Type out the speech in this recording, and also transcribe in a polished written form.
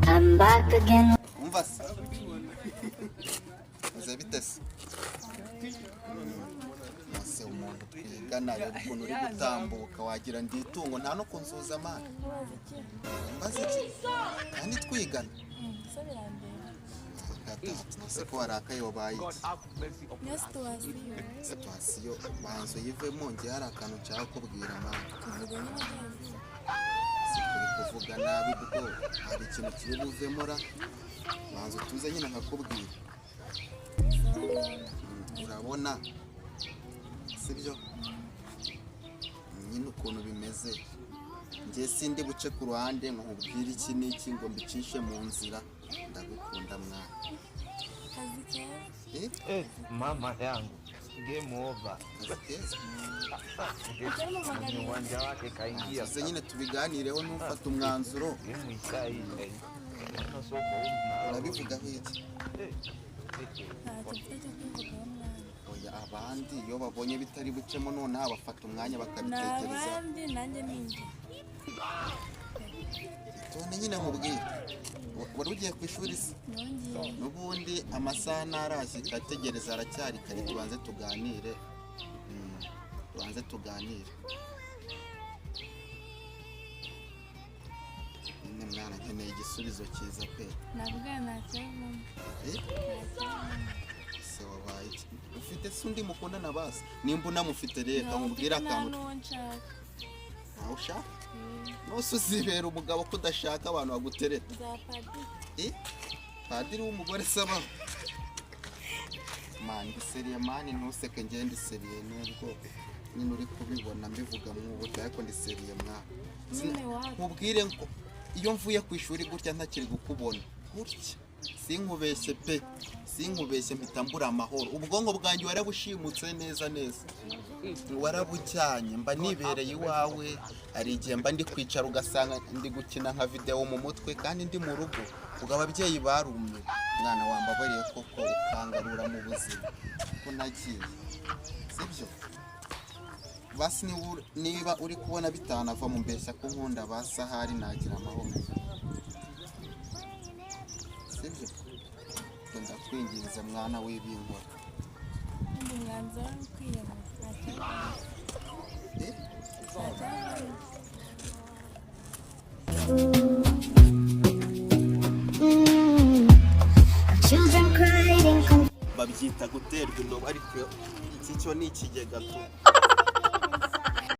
I'm back again. Umva se uze bitese ese umuntu twigana rero ukuntu uri gutambuka wagira ndi itungo nta no kunsuza amana mbaze iki kandi twigana ese ko warakaye wabaye situasiyo banzo yivemo ngiye hari akantu nshaka kubwira amana sikuri kuvuga nabi kuko hari ikintu kiri buvemora banzo tuze nyine nkakubwira urabona sibyo nyine ukuntu bimeze njye sindi buce ku ruhande nkubwira iki n'iki ngo mbicishe mu nzira ndagukunda mwana mama yangu game over uwanja wake kaingia sasa nyine tubiganireho n'ufata umwanzuro urabivugaho iki oya abandi iyo babonye bitari bucemo noneho bafata umwanya bakabitekereza tone nyine nkubwire wari ugiye ku ishuri se n'ubundi amasaha ntarashye kategereza aracyari kare tubanze tuganire nyine mwana nkeneye igisubizo cyiza pe se wabaye iki ufite se undi mukundana basi nimba unamufite reka nkubwire akantu ntawe ushaka nose uzibera umugabo ko udashaka abantu bagutereta padiri w'umugore saba mani ndiseriye mani ntuseke ngende ndiseriye nubwo nyine uri kubibona mbivuga mw'uburyo ariko ndiseriye mwana nkubwire ngo iyo mvuye ku ishuri gutya ntakiri gukubona gutya sinkubeshye mpita mbura amahoro ubwonko bwanjye warabushimutse neza warabucyanye mba nibereye iwawe hari igihe mba ndi kwicara ugasanga ndi gukina nka video mu mutwe kandi ndi mu rugo ubwo ababyeyi barumye mwana wambabariye koko ukangarura mu buzima ko nagiye sibyo basi niba uri kubona bitanava mu mbeshya ko nkunda basahari nagira amahoro sibyo ndakwinginze mwana w'ibingora babyita guterwa indobo ariko iki cyo ni ikigega tu